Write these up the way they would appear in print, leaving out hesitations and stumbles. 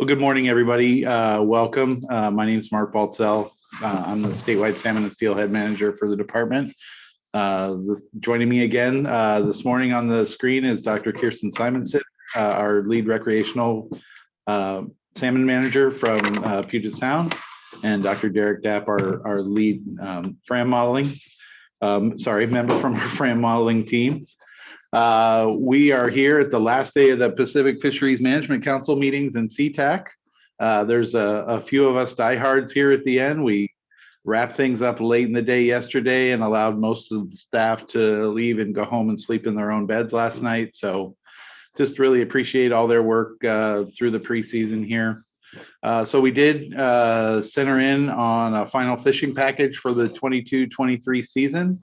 Well, good morning, everybody. Welcome. My name is Mark Baltzell. I'm the statewide salmon and steelhead manager for the department. Joining me again this morning on the screen is Dr. Kirsten Simonson, our lead recreational salmon manager from Puget Sound, and Dr. Derek Dapp, our lead FRAM modeling, member from our FRAM modeling team. We are here at the last day of the Pacific Fisheries Management Council meetings in SeaTac. There's a few of us diehards here at the end. We wrapped things up late in the day yesterday and allowed most of the staff to leave and go home and sleep in their own beds last night. So just really appreciate all their work through the preseason here. So we did center in on a final fishing package for the 22-23 season.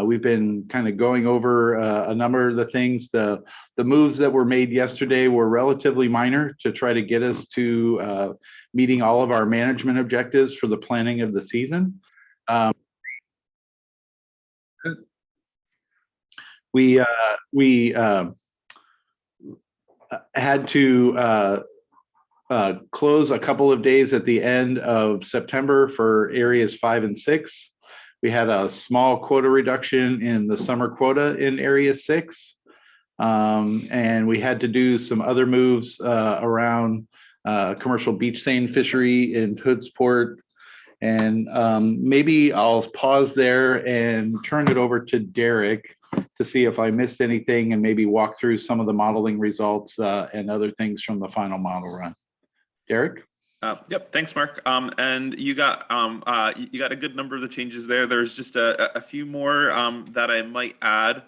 We've been kind of going over a number of the things. The moves that were made yesterday were relatively minor to try to get us to meeting all of our management objectives for the planning of the season. We had to close a couple of days at the end of September for areas 5 and 6. We had a small quota reduction in the summer quota in area 6. And we had to do some other moves around commercial beach seine fishery in Hoodsport. And maybe I'll pause there and turn it over to Derek to see if I missed anything and maybe walk through some of the modeling results and other things from the final model run. Derek? Yep, thanks, Mark. And you got a good number of the changes there. There's just a few more that I might add,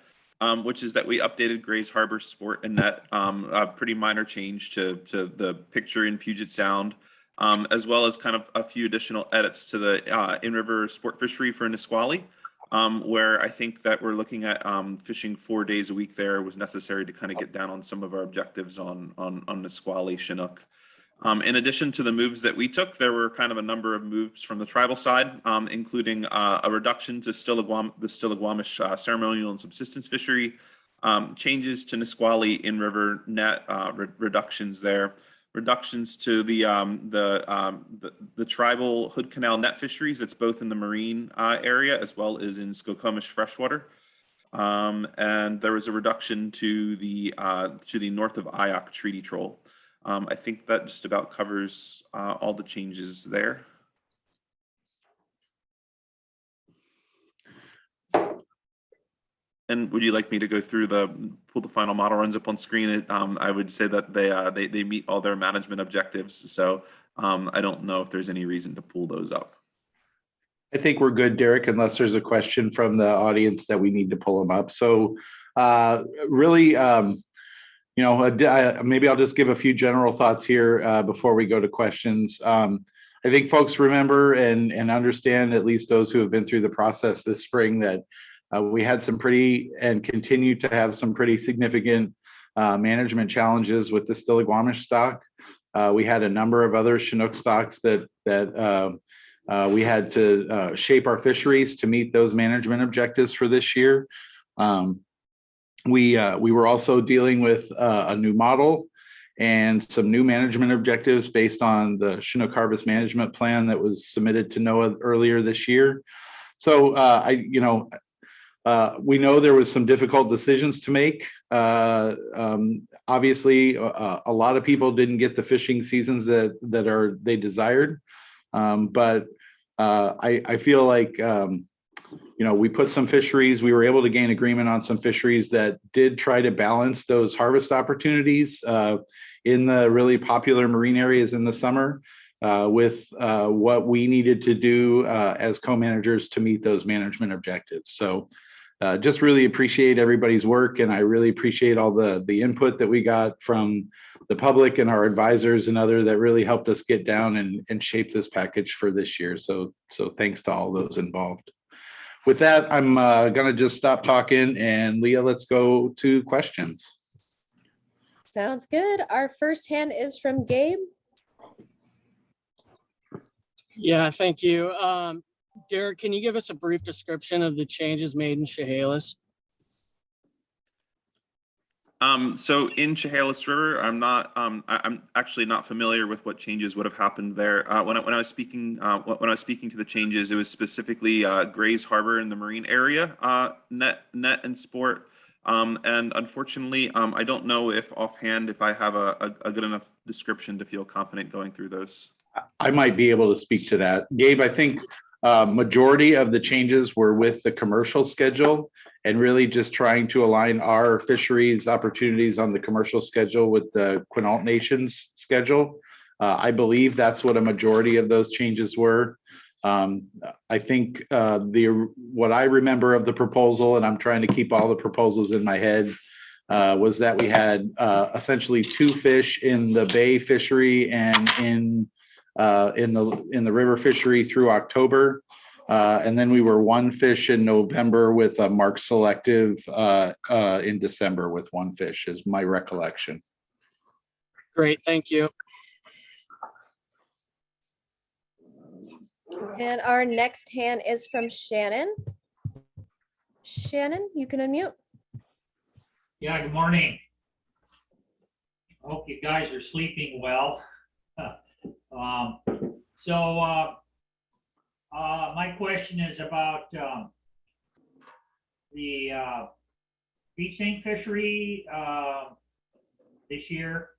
which is that we updated Grays Harbor Sport and Net, a pretty minor change to the picture in Puget Sound, as well as kind of a few additional edits to the in-river sport fishery for Nisqually, where I think that we're looking at fishing 4 days a week there was necessary to kind of get down on some of our objectives on Nisqually, Chinook. In addition to the moves that we took, there were kind of a number of moves from the tribal side, including a reduction to the Stillaguamish ceremonial and subsistence fishery, changes to Nisqually in-river net, reductions there, reductions to the tribal Hood Canal net fisheries that's both in the marine area as well as in Skokomish freshwater. And there was a reduction to the north of Ayak treaty troll. I think that just about covers all the changes there. And would you like me to go through pull the final model runs up on screen? I would say that they meet all their management objectives. So I don't know if there's any reason to pull those up. I think we're good, Derek, unless there's a question from the audience that we need to pull them up. So really, maybe I'll just give a few general thoughts here before we go to questions. I think folks remember and understand, at least those who have been through the process this spring, that we had some and continue to have some pretty significant management challenges with the Stillaguamish stock. We had a number of other Chinook stocks that we had to shape our fisheries to meet those management objectives for this year. We were also dealing with a new model and some new management objectives based on the Chinook harvest management plan that was submitted to NOAA earlier this year. So we know there was some difficult decisions to make. Obviously, a lot of people didn't get the fishing seasons that they desired, but I feel like we put some fisheries, we were able to gain agreement on some fisheries that did try to balance those harvest opportunities in the really popular marine areas in the summer with what we needed to do as co-managers to meet those management objectives. So just really appreciate everybody's work, and I really appreciate all the input that we got from the public and our advisors and others that really helped us get down and shape this package for this year. So thanks to all those involved. With that, I'm going to just stop talking, and Leah, let's go to questions. Sounds good. Our first hand is from Gabe. Yeah, thank you. Derek, can you give us a brief description of the changes made in Chehalis? So in Chehalis River, I'm actually not familiar with what changes would have happened there. When I was speaking to the changes, it was specifically Grays Harbor in the marine area, net and sport. And unfortunately, I don't know if offhand if I have a good enough description to feel confident going through those. I might be able to speak to that. Gabe, I think majority of the changes were with the commercial schedule and really just trying to align our fisheries opportunities on the commercial schedule with the Quinault Nation's schedule. I believe that's what a majority of those changes were. I think what I remember of the proposal, and I'm trying to keep all the proposals in my head, was that we had essentially 2 fish in the bay fishery and in the river fishery through October. And then we were 1 fish in November with a marked selective in December with 1 fish is my recollection. Great, thank you. And our next hand is from Shannon. Shannon, you can unmute. Yeah, good morning. Hope you guys are sleeping well. My question is about the beach sink fishery this year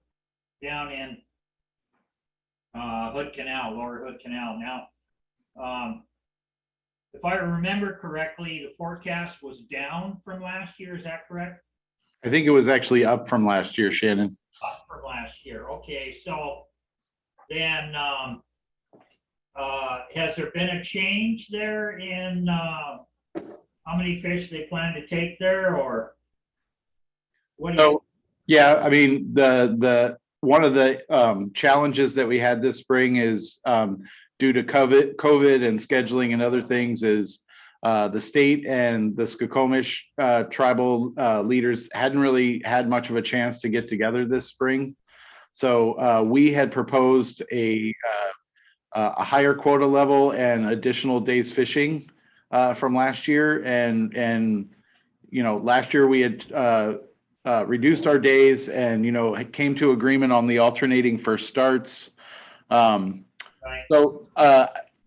down in Hood Canal, Lower Hood Canal. Now, if I remember correctly, the forecast was down from last year. Is that correct? I think it was actually up from last year, Shannon. Up from last year. Okay, so then has there been a change there in how many fish they plan to take there, or what do you? Yeah, I mean, the one of the challenges that we had this spring is due to COVID and scheduling and other things is the state and the Skokomish tribal leaders hadn't really had much of a chance to get together this spring. So we had proposed a higher quota level and additional days fishing from last year. And you know, last year we had reduced our days and, you know, came to agreement on the alternating first starts. So,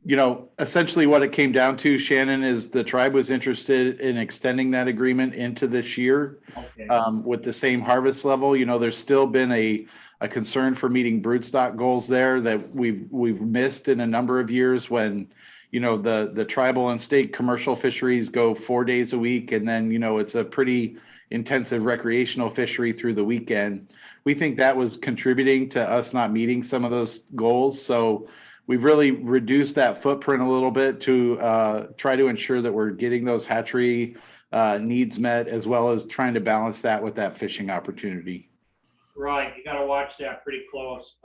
you know, essentially what it came down to, Shannon, is the tribe was interested in extending that agreement into this year. Okay. With the same harvest level. You know, there's still been a concern for meeting broodstock goals there that we've missed in a number of years when, you know, the tribal and state commercial fisheries go 4 days a week, and then, you know, it's a pretty intensive recreational fishery through the weekend. We think that was contributing to us not meeting some of those goals. So we've really reduced that footprint a little bit to try to ensure that we're getting those hatchery needs met, as well as trying to balance that with that fishing opportunity. Right, you got to watch that pretty close.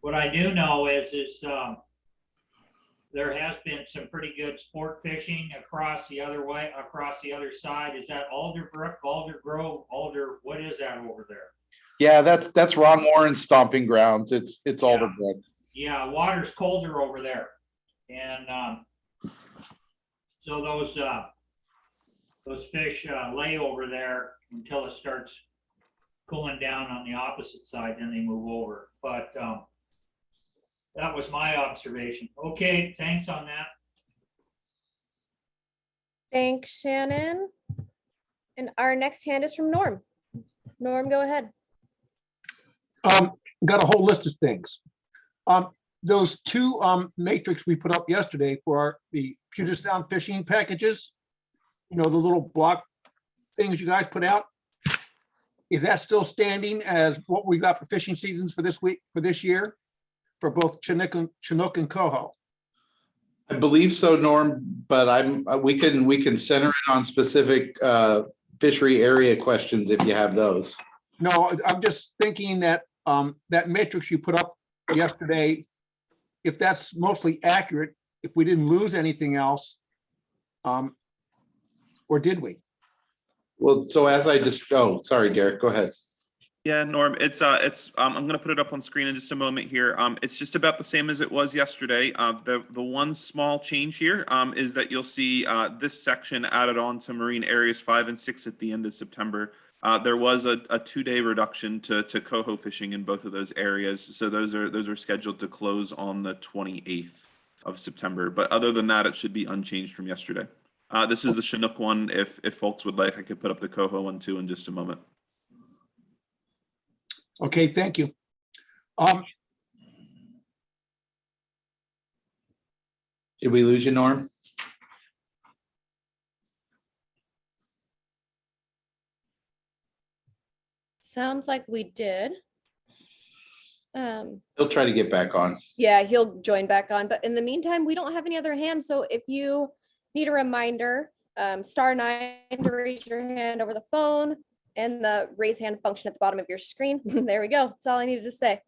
What I do know is there has been some pretty good sport fishing across the other way, across the other side. Is that Alderbrook, Alder Grove, Alder? What is that over there? Yeah, that's Ron Warren's stomping grounds. It's Alderbrook. Yeah, water's colder over there, and so those fish lay over there until it starts cooling down on the opposite side, then they move over. But that was my observation. Okay, thanks on that. Thanks, Shannon. And our next hand is from Norm. Norm, go ahead. Got a whole list of things. Those 2 matrix we put up yesterday for the Puget Sound fishing packages, you know, the little block things you guys put out. Is that still standing as what we got for fishing seasons for this week, for this year, for both Chinook and Coho? I believe so, Norm, but we can center it on specific fishery area questions if you have those. No, I'm just thinking that that matrix you put up yesterday, if that's mostly accurate, if we didn't lose anything else, or did we? Well, so as I just, oh, sorry, Derek, go ahead. Yeah, Norm, it's I'm going to put it up on screen in just a moment here. It's just about the same as it was yesterday. The one small change here is that you'll see this section added on to marine areas 5 and 6 at the end of September. There was a 2-day reduction to coho fishing in both of those areas. So those are scheduled to close on the 28th of September. But other than that, it should be unchanged from yesterday. This is the Chinook one. If folks would like, I could put up the coho one too in just a moment. Okay, thank you. Did we lose you, Norm? Sounds like we did. He'll try to get back on. Yeah, he'll join back on. But in the meantime, we don't have any other hands. So if you need a reminder, *9 to raise your hand over the phone and the raise hand function at the bottom of your screen. There we go. That's all I needed to say.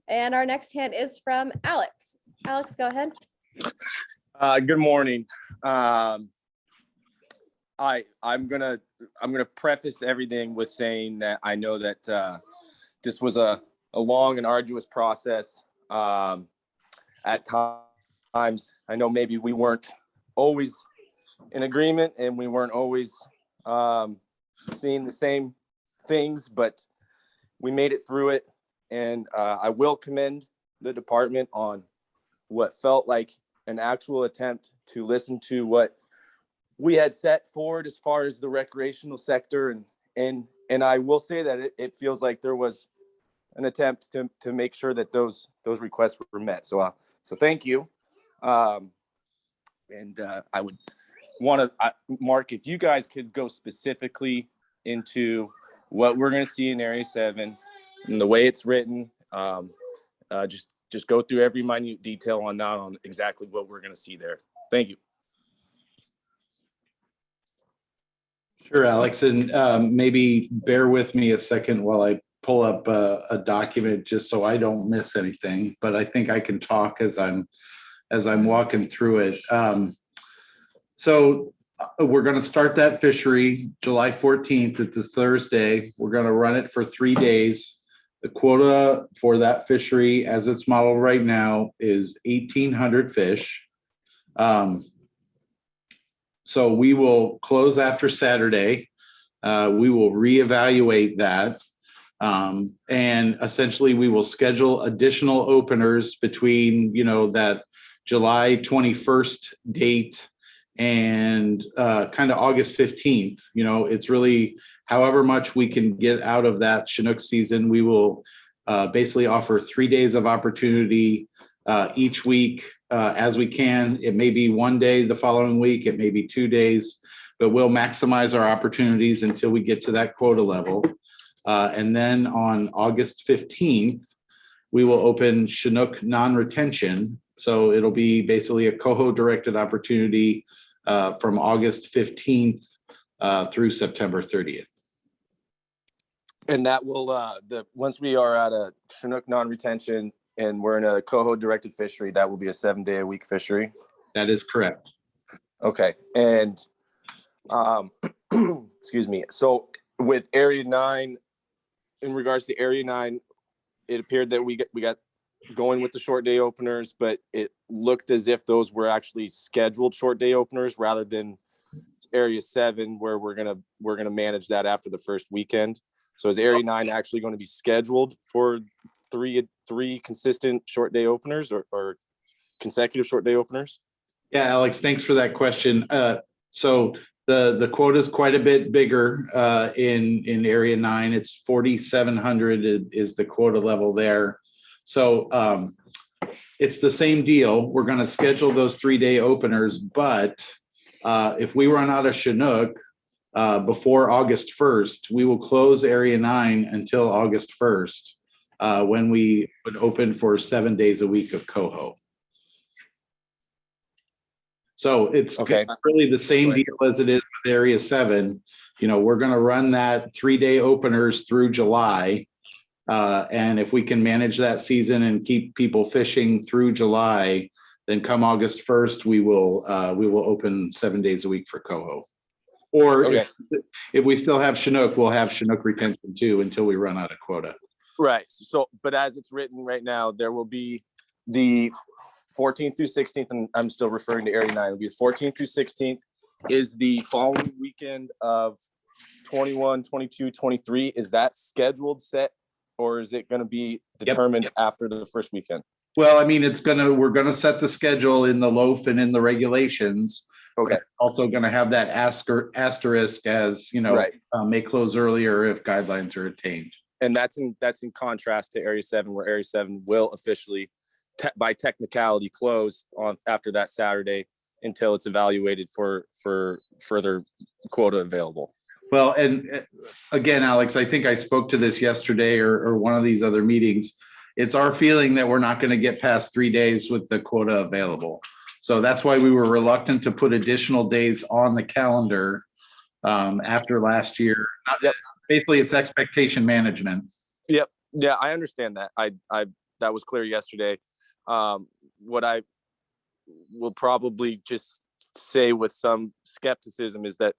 And our next hand is from Alex. Alex, go ahead. Good morning. I'm gonna preface everything with saying that I know that this was a long and arduous process. At times, I know maybe we weren't always in agreement and we weren't always seeing the same things, but we made it through it. And I will commend the department on what felt like an actual attempt to listen to what we had set forward as far as the recreational sector. And I will say that it feels like there was an attempt to make sure that those requests were met. So thank you. And I would want to, Mark, if you guys could go specifically into what we're going to see in Area 7 and the way it's written, just go through every minute detail on that, on exactly what we're going to see there. Thank you. Sure, Alex, and maybe bear with me a second while I pull up a document just so I don't miss anything. But I think I can talk as I'm walking through it. So we're going to start that fishery July 14th. It's this Thursday. We're going to run it for 3 days. The quota for that fishery, as it's modeled right now, is 1,800 fish. So we will close after Saturday. We will reevaluate that. And essentially we will schedule additional openers between, that July 21st date and kind of August 15th. It's really however much we can get out of that Chinook season. We will basically offer 3 days of opportunity each week as we can. It may be 1 day the following week, it may be 2 days, but we'll maximize our opportunities until we get to that quota level. And then on August 15th, we will open Chinook non-retention. So it'll be basically a coho directed opportunity from August 15th through September 30th. And that will, once we are at a Chinook non-retention and we're in a coho directed fishery, that will be a 7-day-a-week fishery. That is correct. Okay. And excuse me. So with Area 9, in regards to Area 9, it appeared that we got going with the short day openers, but it looked as if those were actually scheduled short day openers rather than Area 7, where we're gonna manage that after the first weekend. So is Area 9 actually going to be scheduled for three consistent short day openers or consecutive short day openers? Yeah, Alex, thanks for that question. So the quota is quite a bit bigger in Area 9. It's 4,700 is the quota level there. So it's the same deal. We're going to schedule those 3-day openers, but if we run out of Chinook before August 1st, we will close Area 9 until August 1st when we would open for 7 days a week of coho. So it's okay. Really the same deal as it is with Area 7. We're going to run that 3-day openers through July. And if we can manage that season and keep people fishing through July, then come August 1st, we will open 7 days a week for coho. Or okay. if we still have Chinook, we'll have Chinook retention too until we run out of quota. Right. So, but as it's written right now, there will be the 14th through 16th, and I'm still referring to Area 9. It'll be the 14th through 16th is the following weekend of 21, 22, 23, is that scheduled set, or is it going to be determined after the first weekend? Well, I mean, we're gonna set the schedule in the LOAF and in the regulations. Okay. Also gonna have that asterisk as, Right. may close earlier if guidelines are attained. And that's in contrast to Area 7, where Area 7 will officially, by technicality, close on after that Saturday until it's evaluated for further quota available. Well, and again, Alex, I think I spoke to this yesterday or one of these other meetings. It's our feeling that we're not going to get past 3 days with the quota available. So that's why we were reluctant to put additional days on the calendar after last year. Yep. Basically, it's expectation management. Yep. Yeah, I understand that. I that was clear yesterday. What I will probably just say with some skepticism is that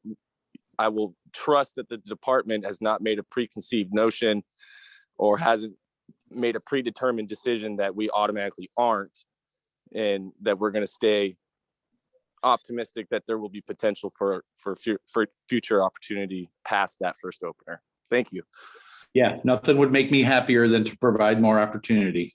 I will trust that the department has not made a preconceived notion or hasn't made a predetermined decision that we automatically aren't, and that we're going to stay optimistic that there will be potential for future opportunity past that first opener. Thank you. Yeah, nothing would make me happier than to provide more opportunity.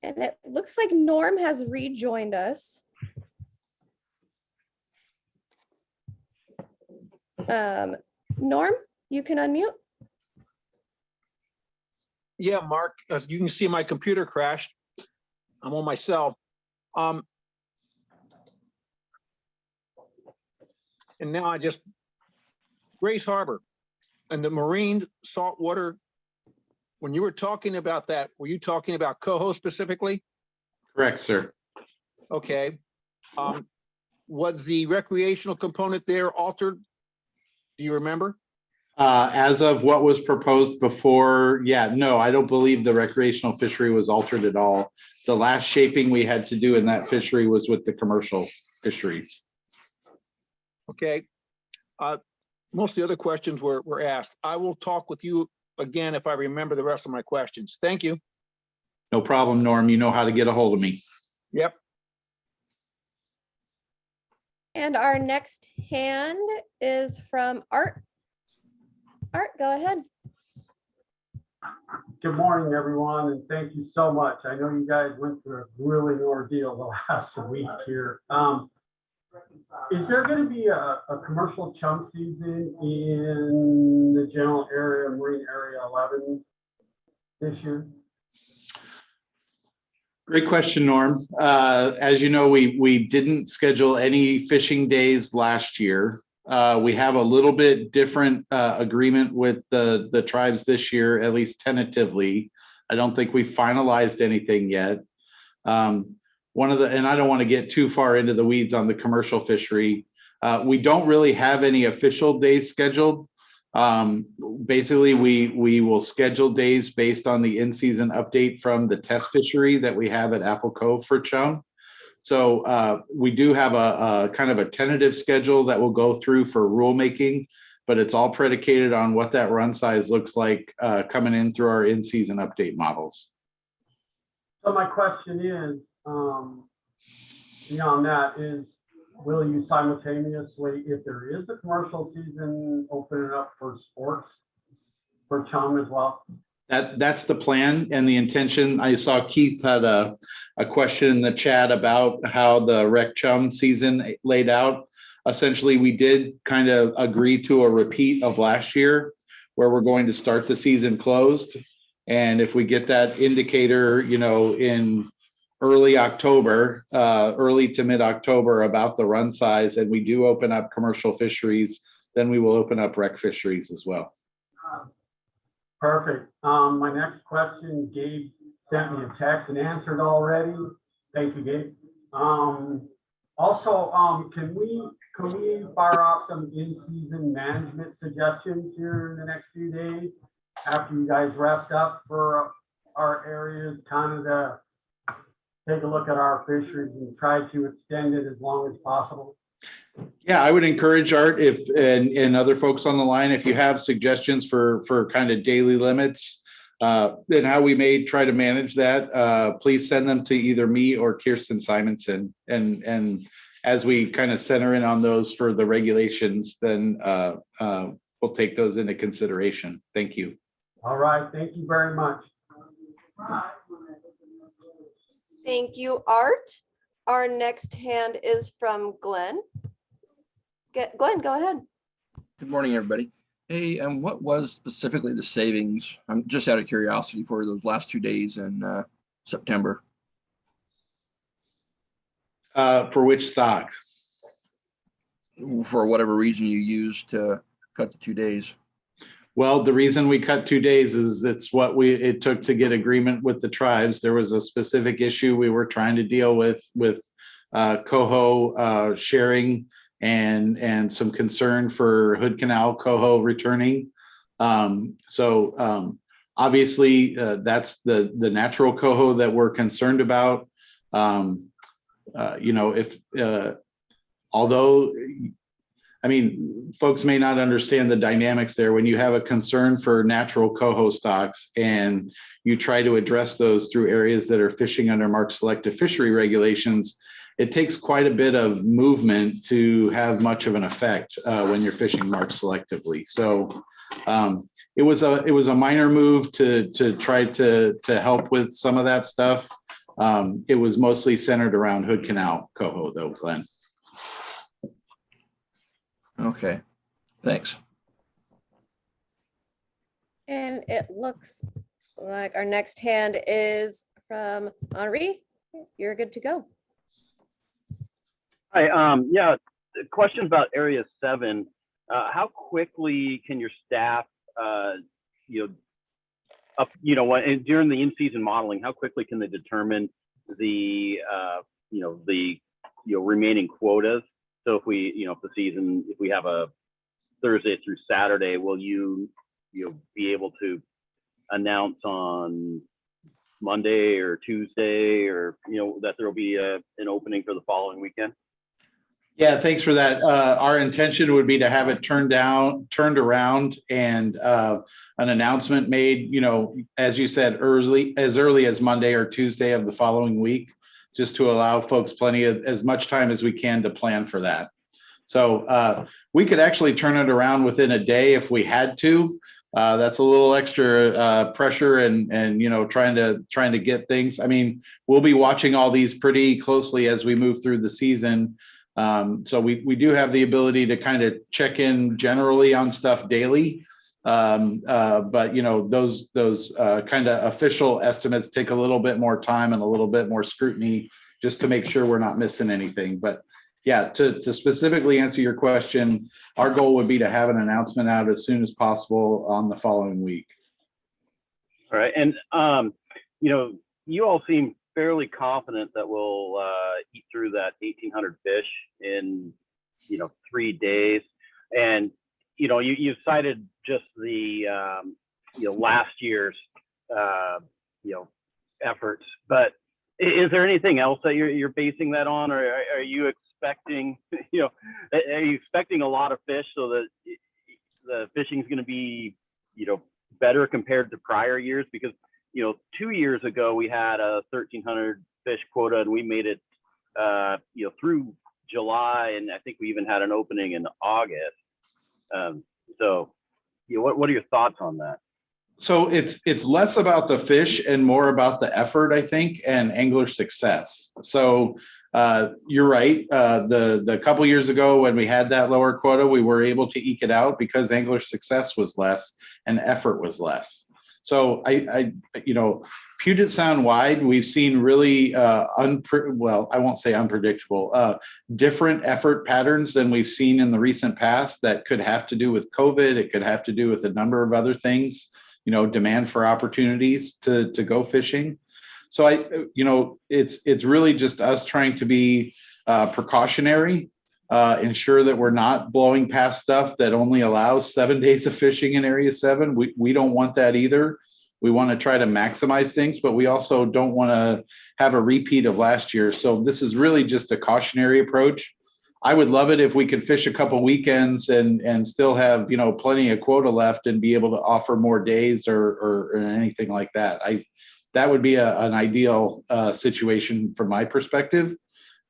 And it looks like Norm has rejoined us. Norm, you can unmute. Yeah, Mark, as you can see, my computer crashed. I'm on my cell. And now Grace Harbor and the marine saltwater, when you were talking about that, were you talking about coho specifically? Correct, sir. Okay. Was the recreational component there altered? Do you remember? As of what was proposed before, no, I don't believe the recreational fishery was altered at all. The last shaping we had to do in that fishery was with the commercial fisheries. Okay. Most of the other questions were asked. I will talk with you again if I remember the rest of my questions. Thank you. No problem, Norm. You know how to get a hold of me. Yep. And our next hand is from Art. Art, go ahead. Good morning, everyone, and thank you so much. I know you guys went through a grueling ordeal the last week here. Is there going to be a commercial chump season in the general area, Marine Area 11 this year? Great question, Norm. As you know, we didn't schedule any fishing days last year. We have a little bit different agreement with the tribes this year, at least tentatively. I don't think we finalized anything yet. And I don't want to get too far into the weeds on the commercial fishery. We don't really have any official days scheduled. Basically, we will schedule days based on the in-season update from the test fishery that we have at Apple Cove for chum. So we do have a kind of a tentative schedule that will go through for rulemaking, but it's all predicated on what that run size looks like coming in through our in-season update models. So my question is, beyond that, will you simultaneously, if there is a commercial season, open it up for sports for chum as well? That's the plan and the intention. I saw Keith had a question in the chat about how the rec chum season laid out. Essentially, we did kind of agree to a repeat of last year where we're going to start the season closed. And if we get that indicator, in early October, early to mid-October about the run size, and we do open up commercial fisheries, then we will open up rec fisheries as well. Perfect. My next question, Gabe sent me a text and answered already. Thank you, Gabe. Also, can we fire off some in-season management suggestions here in the next few days after you guys rest up for our areas, kind of to take a look at our fisheries and try to extend it as long as possible? Yeah, I would encourage Art and other folks on the line, if you have suggestions for kind of daily limits, and how we may try to manage that, please send them to either me or Kirsten Simonson. And as we kind of center in on those for the regulations, then we'll take those into consideration. Thank you. All right, thank you very much. Thank you, Art. Our next hand is from Glenn. Glenn, go ahead. Good morning, everybody. Hey, and what was specifically the savings? I'm just out of curiosity for those last 2 days in September. For which stock? For whatever reason you used to cut the 2 days. Well, the reason we cut 2 days is that's what it took to get agreement with the tribes. There was a specific issue we were trying to deal with coho sharing and some concern for Hood Canal coho returning. Obviously that's the natural coho that we're concerned about. Although, I mean, folks may not understand the dynamics there. When you have a concern for natural coho stocks and you try to address those through areas that are fishing under marked selective fishery regulations, it takes quite a bit of movement to have much of an effect when you're fishing marked selectively. So it was a minor move to try to help with some of that stuff. It was mostly centered around Hood Canal coho, though, Glenn. Okay, thanks. And it looks like our next hand is from Henri. You're good to go. Hi, yeah, question about Area 7. How quickly can your staff, during the in-season modeling, how quickly can they determine the remaining quotas? So if if we have a Thursday through Saturday, will you be able to announce on Monday or Tuesday, or that there will be an opening for the following weekend? Yeah, thanks for that. Our intention would be to have it turned around and an announcement made, as you said, as early as Monday or Tuesday of the following week, just to allow folks as much time as we can to plan for that. So we could actually turn it around within a day if we had to. That's a little extra pressure and trying to get things. I mean, we'll be watching all these pretty closely as we move through the season. So we do have the ability to kind of check in generally on stuff daily. But those kind of official estimates take a little bit more time and a little bit more scrutiny just to make sure we're not missing anything. But yeah, to specifically answer your question, our goal would be to have an announcement out as soon as possible on the following week. All right, and you all seem fairly confident that we'll eat through that 1,800 fish in 3 days, and you cited just the last year's efforts, but is there anything else that you're basing that on, or are you expecting a lot of fish so that the fishing is going to be better compared to prior years? Because 2 years ago we had a 1,300 fish quota and we made it through July, and I think we even had an opening in August. What are your thoughts on that? So it's less about the fish and more about the effort, I think, and angler success. So you're right. The couple years ago when we had that lower quota, we were able to eke it out because angler success was less and effort was less. So Puget Sound wide, we've seen really I won't say unpredictable, different effort patterns than we've seen in the recent past. That could have to do with COVID. It could have to do with a number of other things, demand for opportunities to go fishing. So it's really just us trying to be precautionary, ensure that we're not blowing past stuff that only allows 7 days of fishing in Area 7. We don't want that either. We want to try to maximize things, but we also don't want to have a repeat of last year. So this is really just a cautionary approach. I would love it if we could fish a couple weekends and still have, plenty of quota left and be able to offer more days or anything like that. That would be an ideal situation from my perspective,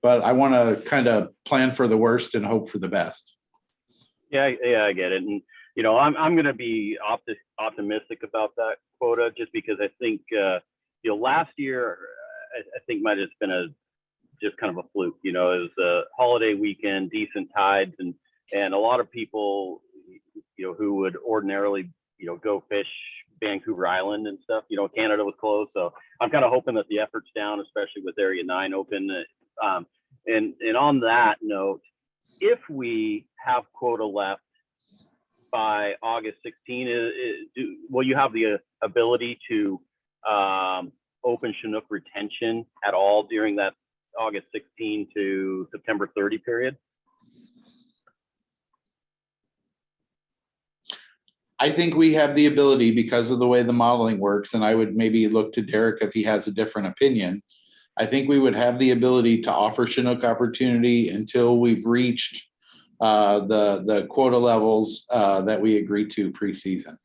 but I want to kind of plan for the worst and hope for the best. Yeah, I get it. And, I'm going to be optimistic about that quota just because I think, last year, I think might have been just kind of a fluke. It was a holiday weekend, decent tides, and a lot of people, who would ordinarily, go fish Vancouver Island and stuff. Canada was closed, so I'm kind of hoping that the effort's down, especially with Area 9 open. And on that note, if we have quota left by August 16, will you have the ability to open Chinook retention at all during that August 16 to September 30 period? I think we have the ability because of the way the modeling works, and I would maybe look to Derek if he has a different opinion. I think we would have the ability to offer Chinook opportunity until we've reached the quota levels that we agreed to preseason.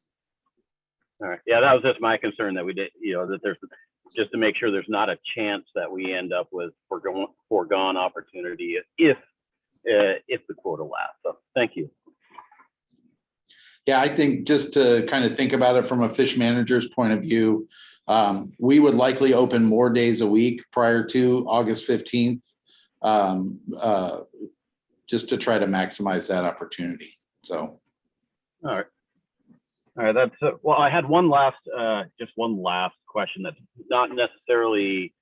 All right. Yeah, that was just my concern that we did, that there's just to make sure there's not a chance that we end up with foregone opportunity if the quota lasts. So thank you. Yeah, I think just to kind of think about it from a fish manager's point of view, we would likely open more days a week prior to August 15th, just to try to maximize that opportunity. So. All right. That's well. I had just one last question that's not necessarily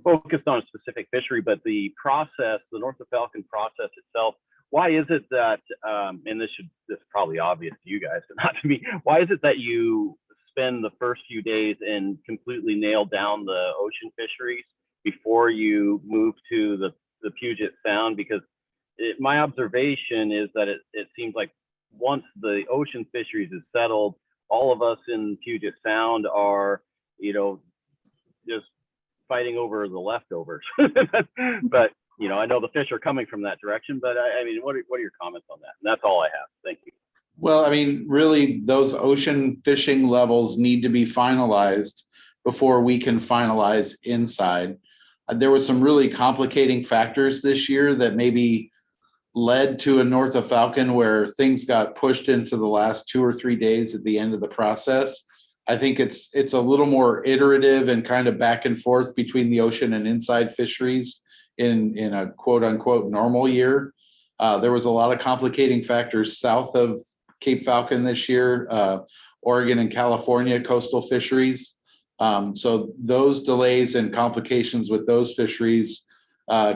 focused on a specific fishery, but the process, the North of Falcon process itself. Why is it that, and this is probably obvious to you guys, but not to me. Why is it that you spend the first few days and completely nail down the ocean fisheries before you move to the Puget Sound? Because my observation is that it seems like once the ocean fisheries is settled, all of us in Puget Sound are, just fighting over the leftovers. But, I know the fish are coming from that direction, but I mean, what are your comments on that? And that's all I have. Thank you. Well, I mean, really, those ocean fishing levels need to be finalized before we can finalize inside. There was some really complicating factors this year that maybe led to a North of Falcon where things got pushed into the last 2 or 3 days at the end of the process. I think it's a little more iterative and kind of back and forth between the ocean and inside fisheries in a quote unquote normal year. There was a lot of complicating factors south of Cape Falcon this year, Oregon and California coastal fisheries. So those delays and complications with those fisheries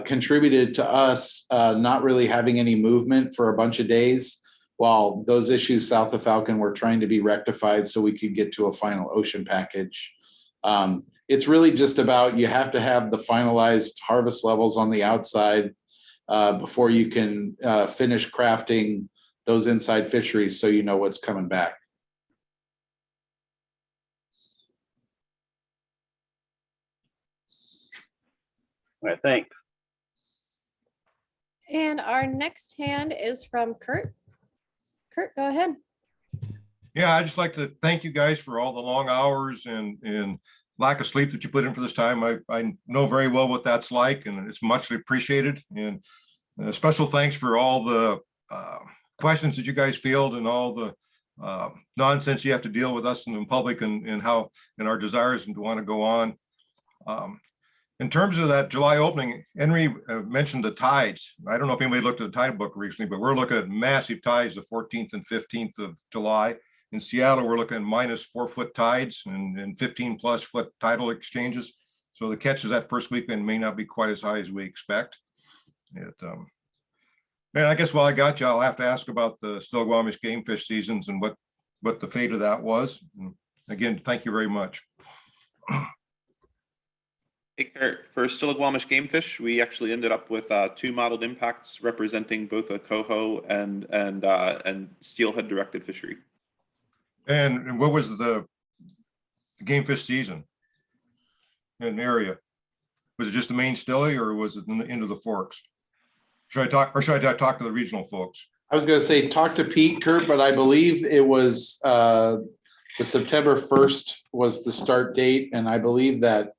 contributed to us not really having any movement for a bunch of days, while those issues south of Falcon were trying to be rectified so we could get to a final ocean package. It's really just about, you have to have the finalized harvest levels on the outside before you can finish crafting those inside fisheries so you know what's coming back. All right, thanks. And our next hand is from Kurt. Kurt, go ahead. Yeah, I'd just like to thank you guys for all the long hours and lack of sleep that you put in for this time. I know very well what that's like, and it's muchly appreciated. And special thanks for all the questions that you guys field and all the nonsense you have to deal with us in the public and how and our desires and to want to go on. In terms of that July opening, Henry mentioned the tides. I don't know if anybody looked at the tide book recently, but we're looking at massive tides the 14th and 15th of July. In Seattle, we're looking at -4 foot tides and 15+ foot tidal exchanges. So the catches that first weekend may not be quite as high as we expect. And I guess while I got you, I'll have to ask about the Still-Squamish game fish seasons and what the fate of that was. And again, thank you very much. Hey, Kurt, for Still-Squamish game fish, we actually ended up with 2 modeled impacts representing both a coho and steelhead directed fishery. And what was the game fish season in the area? Was it just the main stilly or was it into the forks? Should I talk, or should I talk to the regional folks? I was gonna say, talk to Pete, Kurt, but I believe it was the September 1st was the start date, and I believe that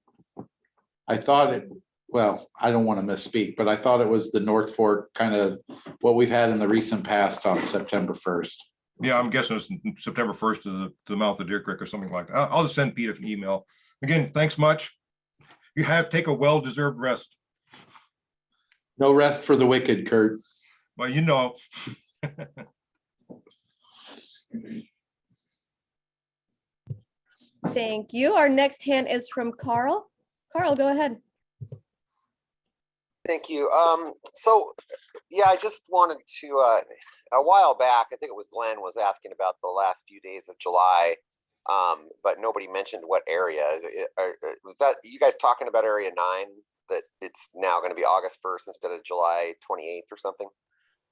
I thought it, well, I don't want to misspeak, but I thought it was the North Fork, kind of what we've had in the recent past on September 1st. Yeah, I'm guessing it's September 1st to the mouth of Deer Creek or something like that. I'll just send Pete an email. Again, thanks much. You take a well-deserved rest. No rest for the wicked, Kurt. Well, you know. Thank you. Our next hand is from Carl. Carl, go ahead. Thank you. So, yeah, I just wanted to, a while back, I think it was Glenn was asking about the last few days of July, but nobody mentioned what area. Was that, you guys talking about area 9, that it's now going to be August 1st instead of July 28th or something?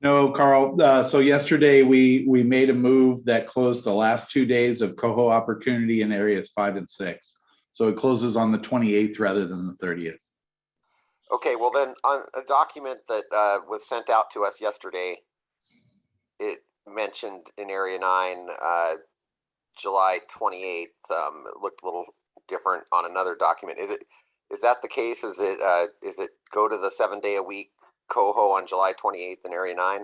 No, Carl. So yesterday we made a move that closed the last 2 days of coho opportunity in areas 5 and 6. So it closes on the 28th rather than the 30th. Okay, well then on a document that was sent out to us yesterday, it mentioned in area 9, July 28th. It looked a little different on another document. Is that the case? Is it go to the 7-day-a-week coho on July 28th in area 9?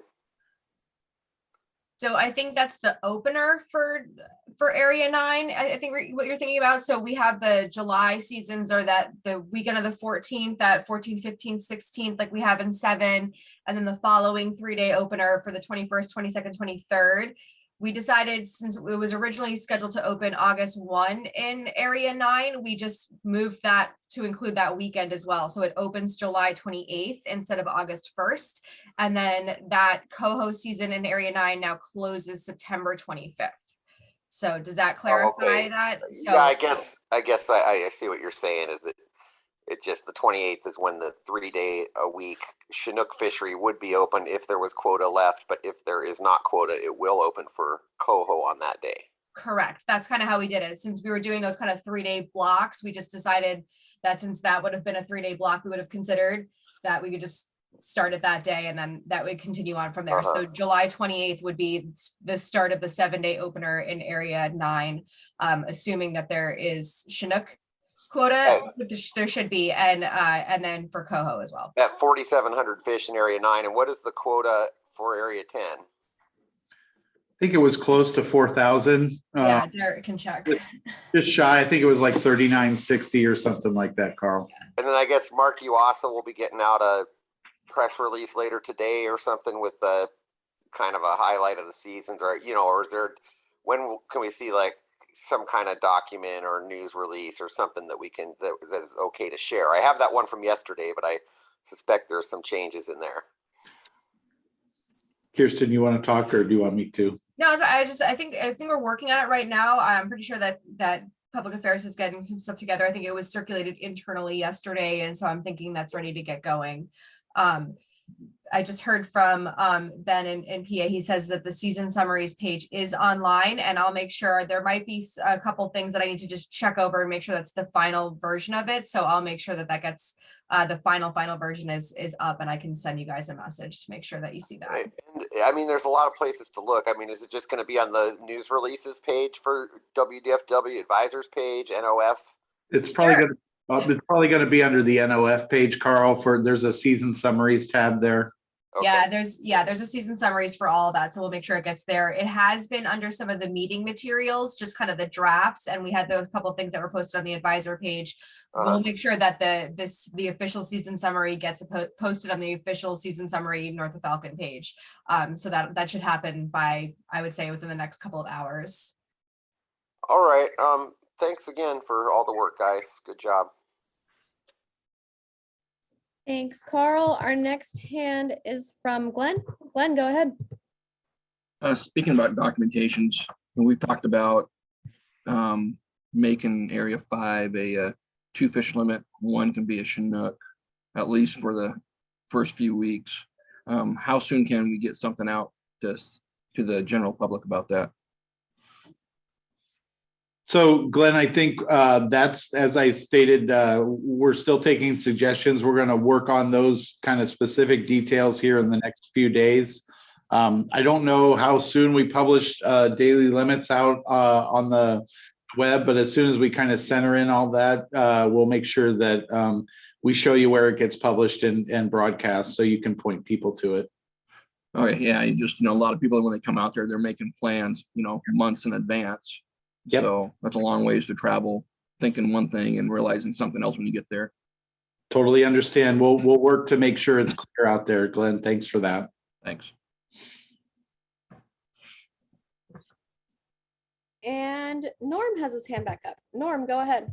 So I think that's the opener for area 9. I think what you're thinking about. So we have the July seasons, or that the weekend of the 14th, that 14th, 15th, 16th, like we have in 7, and then the following 3-day opener for the 21st, 22nd, 23rd. We decided, since it was originally scheduled to open August 1 in area 9, we just moved that to include that weekend as well. So it opens July 28th instead of August 1st. And then that coho season in area 9 now closes September 25th. So does that clarify that? So, yeah, I guess I see what you're saying, is that it just, the 28th is when the 3-day-a-week Chinook fishery would be open if there was quota left, but if there is not quota, it will open for coho on that day. correct. That's kind of how we did it. Since we were doing those kind of 3-day blocks, we just decided that since that would have been a 3-day block, we would have considered that we could just start it that day, and then that would continue on from there. So July 28th would be the start of the 7-day opener in area 9, assuming that there is Chinook quota, which there should be, and then for coho as well. That 4,700 fish in area 9, and what is the quota for area 10? I think it was close to 4,000. Yeah, Derek can check. Just shy. I think it was like 3,960 or something like that, Carl. And then I guess Mark, you also will be getting out a press release later today or something with the kind of a highlight of the seasons, or or is there, when can we see like some kind of document or news release or something that we can that is okay to share? I have that one from yesterday, but I suspect there's some changes in there. Kirsten, you want to talk, or do you want me to? No, I think we're working on it right now. I'm pretty sure that Public Affairs is getting some stuff together. I think it was circulated internally yesterday, and so I'm thinking that's ready to get going. I just heard from Ben in PA. He says that the season summaries page is online, and I'll make sure. There might be a couple things that I need to just check over and make sure that's the final version of it. So I'll make sure that gets the final version is up, and I can send you guys a message to make sure that you see that. And I mean, there's a lot of places to look. I mean, is it just going to be on the news releases page for WDFW advisors page, NOF? It's probably going to be under the NOF page, Carl. There's a season summaries tab there. Okay. Yeah, there's a season summaries for all of that, so we'll make sure it gets there. It has been under some of the meeting materials, just kind of the drafts, and we had those couple of things that were posted on the advisor page. We'll make sure that the official season summary gets posted on the official season summary North of Falcon page. So that should happen by, I would say, within the next couple of hours. All right. Thanks again for all the work, guys. Good job. Thanks, Carl. Our next hand is from Glenn. Glenn, go ahead. Speaking about documentations, we've talked about making area 5 a 2-fish limit. One can be a Chinook, at least for the first few weeks. How soon can we get something out to the general public about that? So Glenn, I think that's, as I stated, we're still taking suggestions. We're going to work on those kind of specific details here in the next few days. I don't know how soon we publish daily limits out on the web, but as soon as we kind of center in all that, we'll make sure that we show you where it gets published and broadcast so you can point people to it. Okay, yeah, you just, a lot of people, when they come out there, they're making plans, months in advance. Yep. So that's a long ways to travel, thinking one thing and realizing something else when you get there. Totally understand. We'll work to make sure it's clear out there, Glenn. Thanks for that. Thanks. And Norm has his hand back up. Norm, go ahead.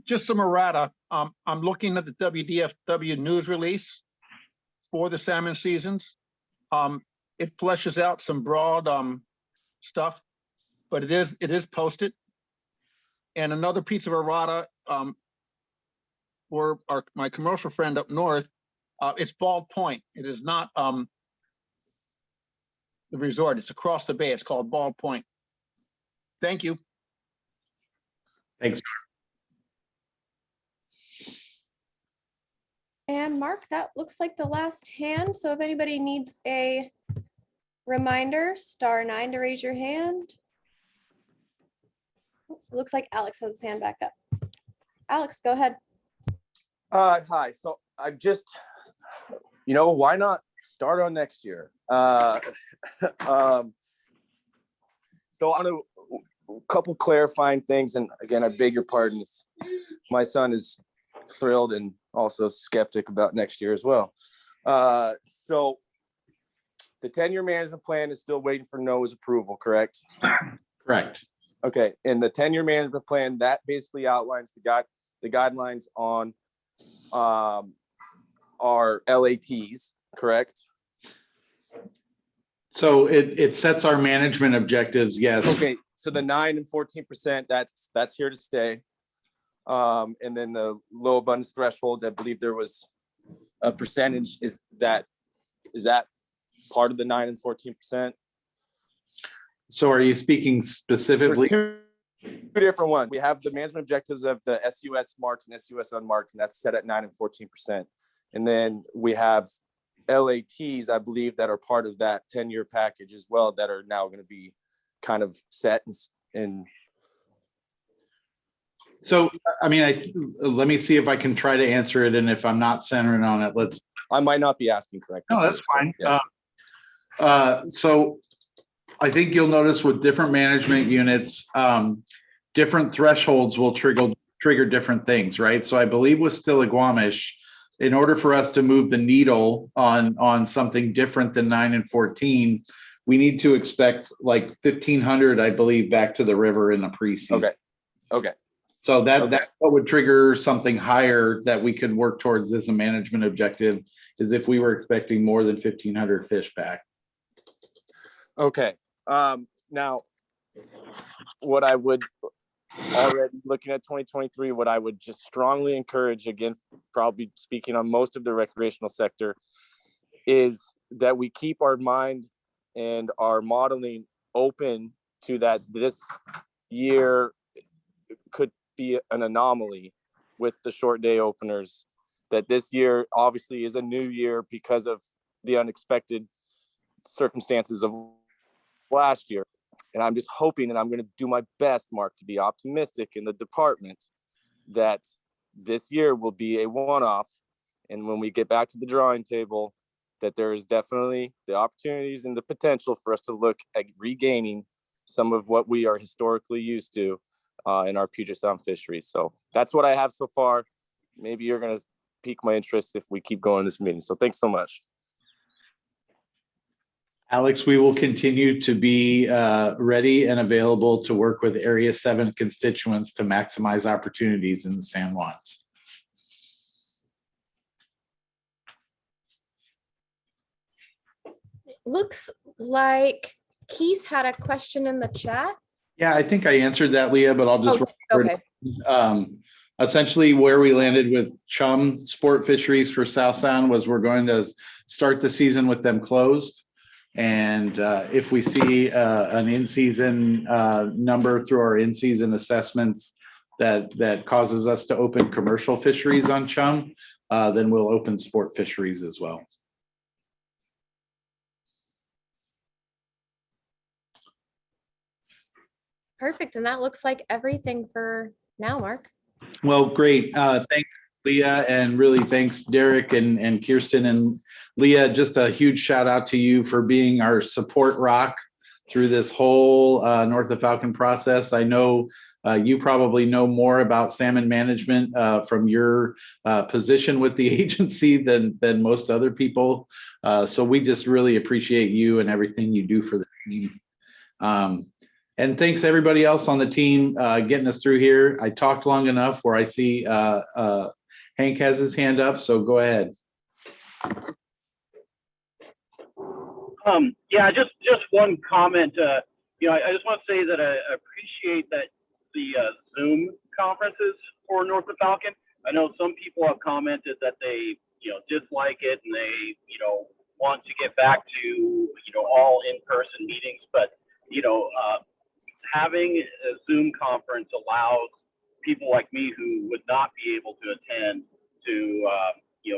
Just some errata. I'm looking at the WDFW news release for the salmon seasons. It fleshes out some broad stuff, but it is posted. And another piece of errata for my commercial friend up north, it's Bald Point. It is not the resort. It's across the bay. It's called Bald Point. Thank you. Thanks. And Mark, that looks like the last hand. So if anybody needs a reminder, *9 to raise your hand. It looks like Alex has his hand back up. Alex, go ahead. Hi. So I'm just, why not start on next year? So on a couple clarifying things, and again, I beg your pardon if my son is thrilled and also skeptic about next year as well. So the 10-year management plan is still waiting for NOAA's approval, correct? Correct. Okay, and the 10-year management plan, that basically outlines the guidelines on our LATs, correct? So it sets our management objectives, yes. Okay, so the 9 and 14%, that's here to stay. And then the low abundance thresholds, I believe there was a percentage. Is that part of the 9 and 14%? So are you speaking specifically? There's two different ones. We have the management objectives of the SUS marked and SUS unmarked, and that's set at 9 and 14%. And then we have LATs, I believe, that are part of that 10-year package as well, that are now going to be kind of set in. So, I mean, let me see if I can try to answer it. And if I'm not centering on it, I might not be asking correctly. No, that's fine. Yeah. So I think you'll notice with different management units, different thresholds will trigger different things, right? So I believe with Stillaguamish, in order for us to move the needle on something different than 9 and 14, we need to expect like 1,500, I believe, back to the river in the preseason. Okay. So that's what would trigger something higher that we could work towards as a management objective, is if we were expecting more than 1,500 fish back. Okay. Now, what I would already looking at 2023, what I would just strongly encourage, again, probably speaking on most of the recreational sector, is that we keep our mind and our modeling open to that this year could be an anomaly with the short day openers, that this year obviously is a new year because of the unexpected circumstances of last year. And I'm just hoping, and I'm going to do my best, Mark, to be optimistic in the department that this year will be a one-off. And when we get back to the drawing table, that there is definitely the opportunities and the potential for us to look at regaining some of what we are historically used to in our Puget Sound fisheries. So that's what I have so far. Maybe you're going to pique my interest if we keep going this meeting. So thanks so much. Alex, we will continue to be ready and available to work with Area 7 constituents to maximize opportunities in the San Juans. Looks like Keith had a question in the chat. Yeah, I think I answered that, Leah, but I'll just okay. Essentially where we landed with Chum Sport Fisheries for South Sound was we're going to start the season with them closed. And if we see an in-season number through our in-season assessments that causes us to open commercial fisheries on Chum, then we'll open sport fisheries as well. Perfect. And that looks like everything for now, Mark. Well, great. Thanks, Leah, and really thanks, Derek and Kirsten. And Leah, just a huge shout out to you for being our support rock through this whole North of Falcon process. I know you probably know more about salmon management from your position with the agency than most other people. So we just really appreciate you and everything you do for the team. And thanks everybody else on the team getting us through here. I talked long enough where I see Hank has his hand up, so go ahead. Yeah, just one comment. You know, I just want to say that I appreciate that the Zoom conferences for North of Falcon. I know some people have commented that they, dislike it and they, want to get back to, all in-person meetings, but, having a Zoom conference allows people like me who would not be able to attend to,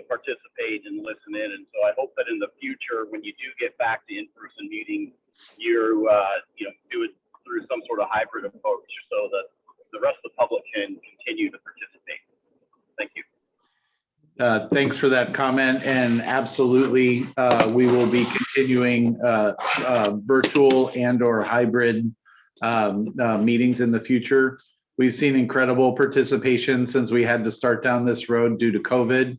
participate and listen in. And so I hope that in the future, when you do get back to in-person meetings, you do it through some sort of hybrid approach so that the rest of the public can continue to participate. Thank you. Thanks for that comment, and absolutely, we will be continuing virtual and/or hybrid meetings in the future. We've seen incredible participation since we had to start down this road due to COVID.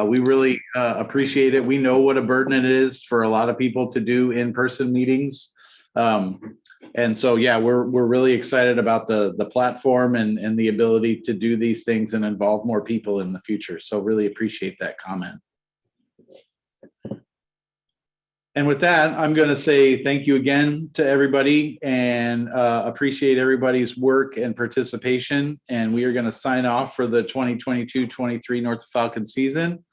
We really appreciate it. We know what a burden it is for a lot of people to do in-person meetings. And so, yeah, we're really excited about the platform and the ability to do these things and involve more people in the future. So really appreciate that comment. And with that, I'm going to say thank you again to everybody and appreciate everybody's work and participation. And we are going to sign off for the 2022-23 North Falcon season.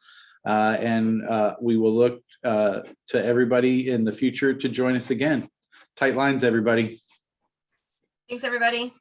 And we will look to everybody in the future to join us again. Tight lines, everybody. Thanks, everybody.